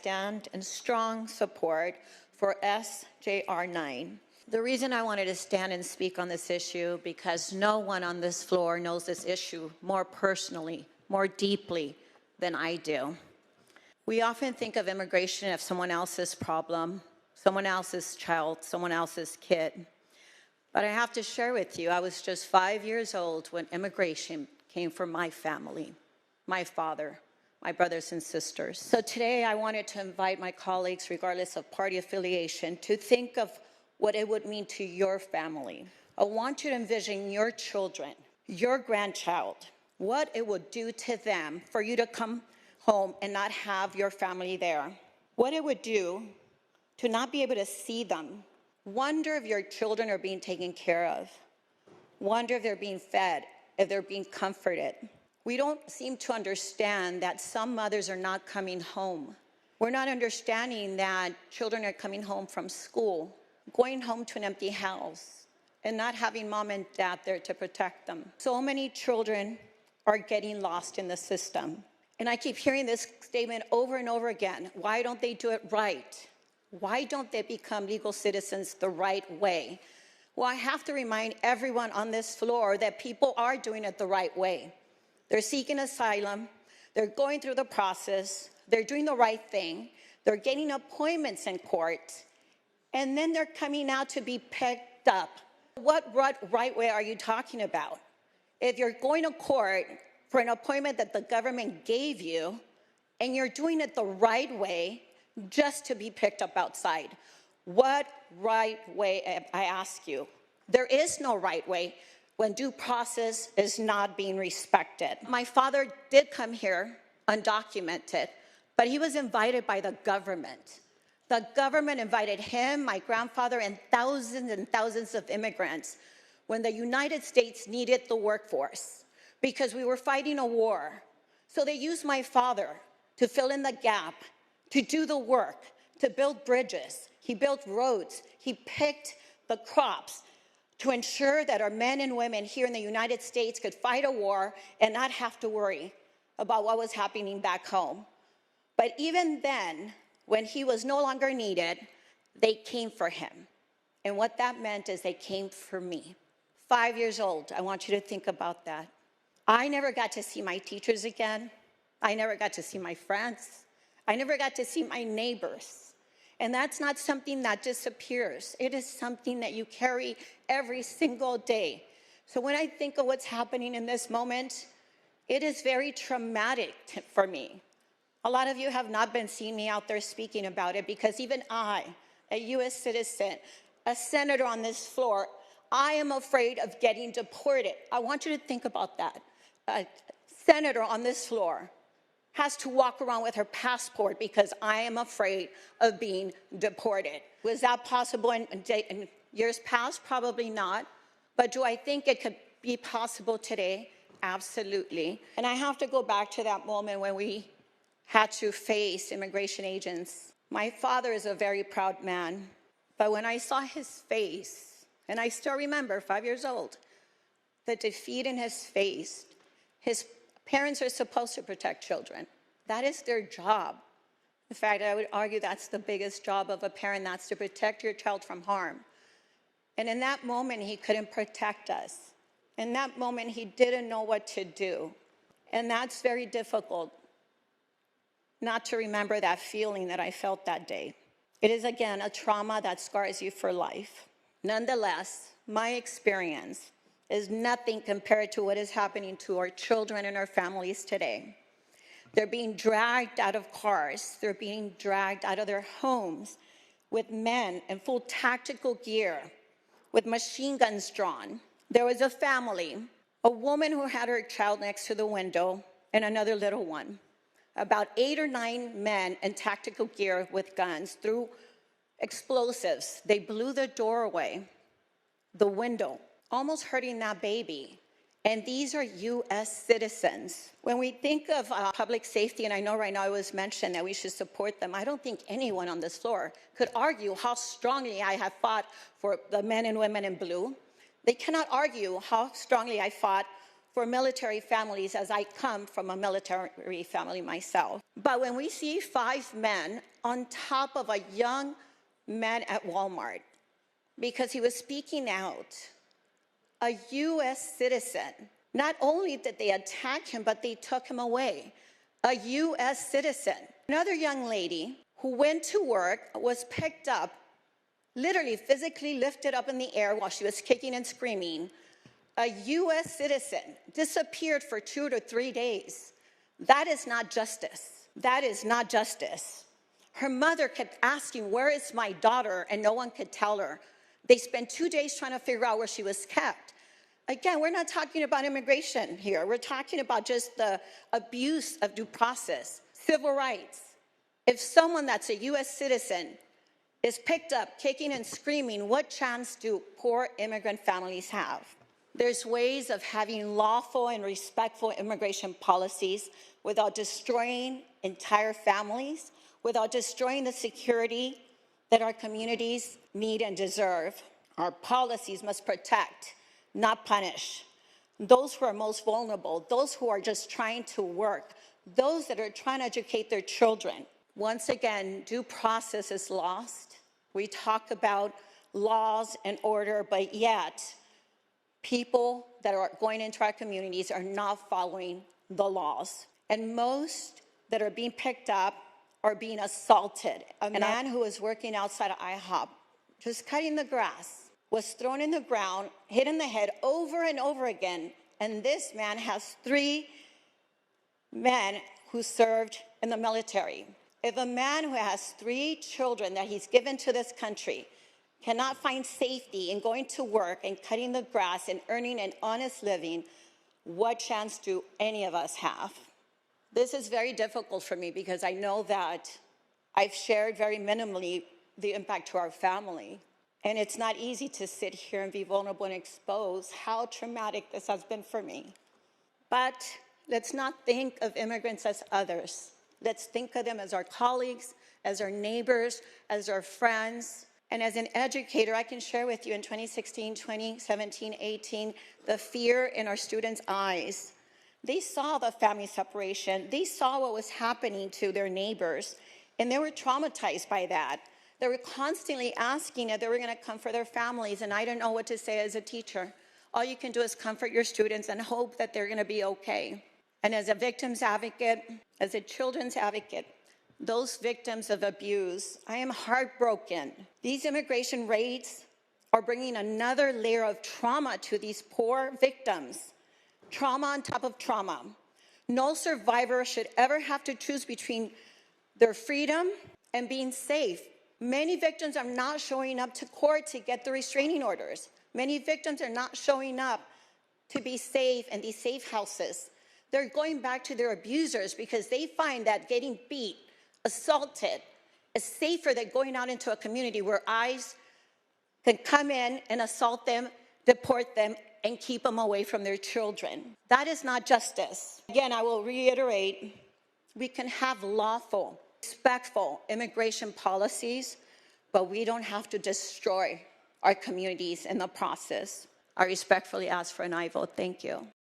stand in strong support for SJR 9. The reason I wanted to stand and speak on this issue because no one on this floor knows this issue more personally, more deeply than I do. We often think of immigration as someone else's problem, someone else's child, someone else's kid. But I have to share with you, I was just 5 years old when immigration came for my family, my father, my brothers and sisters. So today I wanted to invite my colleagues, regardless of party affiliation, to think of what it would mean to your family. I want you to envision your children, your grandchild, what it would do to them for you to come home and not have your family there. What it would do to not be able to see them. Wonder if your children are being taken care of. Wonder if they're being fed, if they're being comforted. We don't seem to understand that some mothers are not coming home. We're not understanding that children are coming home from school, going home to an empty house, and not having mom and dad there to protect them. So many children are getting lost in the system. And I keep hearing this statement over and over again. Why don't they do it right? Why don't they become legal citizens the right way? Well, I have to remind everyone on this floor that people are doing it the right way. They're seeking asylum, they're going through the process, they're doing the right thing, they're getting appointments in court, and then they're coming out to be picked up. What right way are you talking about? If you're going to court for an appointment that the government gave you, and you're doing it the right way just to be picked up outside, what right way, I ask you? There is no right way when due process is not being respected. My father did come here undocumented, but he was invited by the government. The government invited him, my grandfather, and thousands of immigrants when the United States needed the workforce because we were fighting a war. So they used my father to fill in the gap, to do the work, to build bridges. He built roads. He picked the crops to ensure that our men and women here in the United States could fight a war and not have to worry about what was happening back home. But even then, when he was no longer needed, they came for him. And what that meant is they came for me. 5 years old, I want you to think about that. I never got to see my teachers again. I never got to see my friends. I never got to see my neighbors. And that's not something that disappears. It is something that you carry every single day. So when I think of what's happening in this moment, it is very traumatic for me. A lot of you have not been seeing me out there speaking about it because even I, a U.S. citizen, a senator on this floor, I am afraid of getting deported. I want you to think about that. A senator on this floor has to walk around with her passport because I am afraid of being deported. Was that possible in years past? Probably not. But do I think it could be possible today? Absolutely. And I have to go back to that moment when we had to face immigration agents. My father is a very proud man, but when I saw his face, and I still remember, 5 years old, the defeat in his face, his parents are supposed to protect children. That is their job. In fact, I would argue that's the biggest job of a parent, that's to protect your child from harm. And in that moment, he couldn't protect us. In that moment, he didn't know what to do. And that's very difficult, not to remember that feeling that I felt that day. It is, again, a trauma that scars you for life. Nonetheless, my experience is nothing compared to what is happening to our children and our families today. They're being dragged out of cars. They're being dragged out of their homes with men in full tactical gear, with machine guns drawn. There was a family, a woman who had her child next to the window and another little one. About 8 or 9 men in tactical gear with guns threw explosives. They blew the doorway, the window, almost hurting that baby. And these are U.S. citizens. When we think of public safety, and I know right now it was mentioned that we should support them, I don't think anyone on this floor could argue how strongly I have fought for the men and women in blue. They cannot argue how strongly I fought for military families, as I come from a military family myself. But when we see 5 men on top of a young man at Walmart because he was speaking out. A U.S. citizen. Not only did they attack him, but they took him away. A U.S. citizen. Another young lady who went to work was picked up, literally physically lifted up in the air while she was kicking and screaming. A U.S. citizen disappeared for 2 to 3 days. That is not justice. That is not justice. Her mother kept asking, where is my daughter? And no one could tell her. They spent 2 days trying to figure out where she was kept. Again, we're not talking about immigration here. We're talking about just the abuse of due process, civil rights. If someone that's a U.S. citizen is picked up kicking and screaming, what chance do poor immigrant families have? There's ways of having lawful and respectful immigration policies without destroying entire families, without destroying the security that our communities need and deserve. Our policies must protect, not punish. Those who are most vulnerable, those who are just trying to work, those that are trying to educate their children. Once again, due process is lost. We talk about laws and order, but yet people that are going into our communities are not following the laws. And most that are being picked up are being assaulted. A man who was working outside of IHOP, just cutting the grass, was thrown in the ground, hit in the head over and over again. And this man has 3 men who served in the military. If a man who has 3 children that he's given to this country cannot find safety in going to work and cutting the grass and earning an honest living, what chance do any of us have? This is very difficult for me because I know that I've shared very minimally the impact to our family. And it's not easy to sit here and be vulnerable and expose how traumatic this has been for me. But let's not think of immigrants as others. Let's think of them as our colleagues, as our neighbors, as our friends. And as an educator, I can share with you in 2016, 2017, 18, the fear in our students' eyes. They saw the family separation. They saw what was happening to their neighbors, and they were traumatized by that. They were constantly asking if they were going to comfort their families, and I didn't know what to say as a teacher. All you can do is comfort your students and hope that they're going to be okay. And as a victim's advocate, as a children's advocate, those victims of abuse, I am heartbroken. These immigration raids are bringing another layer of trauma to these poor victims. Trauma on top of trauma. No survivor should ever have to choose between their freedom and being safe. Many victims are not showing up to court to get the restraining orders. Many victims are not showing up to be safe in these safe houses. They're going back to their abusers because they find that getting beat, assaulted, is safer than going out into a community where ICE can come in and assault them, deport them, and keep them away from their children. That is not justice. Again, I will reiterate, we can have lawful, respectful immigration policies, but we don't have to destroy our communities in the process. I respectfully ask for an aye vote. Thank you.